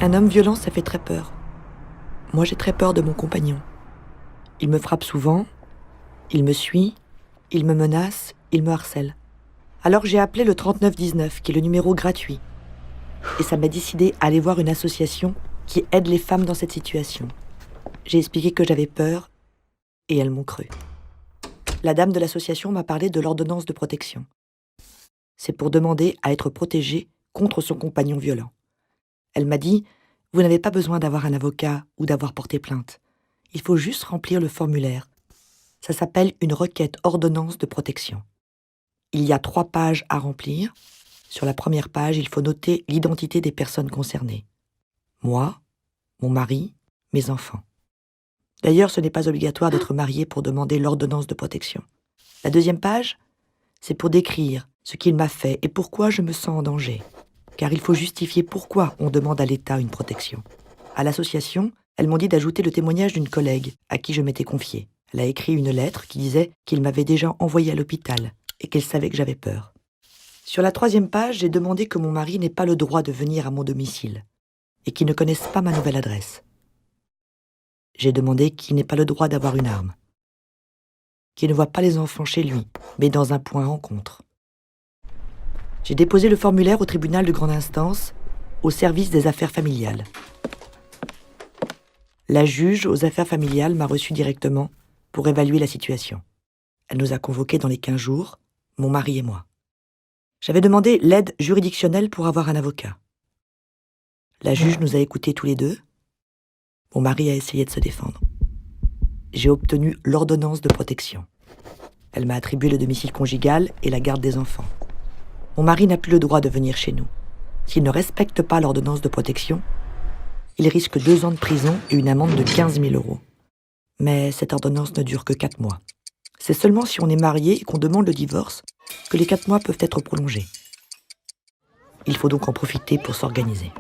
Un homme violent, ça fait très peur. Moi, j'ai très peur de mon compagnon. Il me frappe souvent, il me suit, il me menace, il me harcèle. Alors j'ai appelé le 3919, qui est le numéro gratuit. Et ça m'a décidé à aller voir une association qui aide les femmes dans cette situation. J'ai expliqué que j'avais peur, et elles m'ont cru. La dame de l'association m'a parlé de l'ordonnance de protection. C'est pour demander à être protégée contre son compagnon violent. Elle m'a dit « Vous n'avez pas besoin d'avoir un avocat ou d'avoir porté plainte. Il faut juste remplir le formulaire. Ça s'appelle une requête ordonnance de protection. Il y a 3 pages à remplir. Sur la première page, il faut noter l'identité des personnes concernées. Moi, mon mari, mes enfants. D'ailleurs, ce n'est pas obligatoire d'être marié pour demander l'ordonnance de protection. La deuxième page, c'est pour décrire ce qu'il m'a fait et pourquoi je me sens en danger. Car il faut justifier pourquoi on demande à l'État une protection. À l'association, elles m'ont dit d'ajouter le témoignage d'une collègue à qui je m'étais confiée. Elle a écrit une lettre qui disait qu'il m'avait déjà envoyée à l'hôpital et qu'elle savait que j'avais peur. Sur la 3e page, j'ai demandé que mon mari n'ait pas le droit de venir à mon domicile et qu'il ne connaisse pas ma nouvelle adresse. J'ai demandé qu'il n'ait pas le droit d'avoir une arme, qu'il ne voit pas les enfants chez lui, mais dans un point rencontre. J'ai déposé le formulaire au tribunal de grande instance, au service des affaires familiales. La juge aux affaires familiales m'a reçu directement pour évaluer la situation. Elle nous a convoqués dans les 15 jours, mon mari et moi. J'avais demandé l'aide juridictionnelle pour avoir un avocat. La juge nous a écoutés tous les deux. Mon mari a essayé de se défendre. J'ai obtenu l'ordonnance de protection. Elle m'a attribué le domicile conjugal et la garde des enfants. Mon mari n'a plus le droit de venir chez nous. S'il ne respecte pas l'ordonnance de protection, il risque 2 ans de prison et une amende de 15 000 €. Mais cette ordonnance ne dure que 4 mois. C'est seulement si on est marié et qu'on demande le divorce que les 4 mois peuvent être prolongés. Il faut donc en profiter pour s'organiser.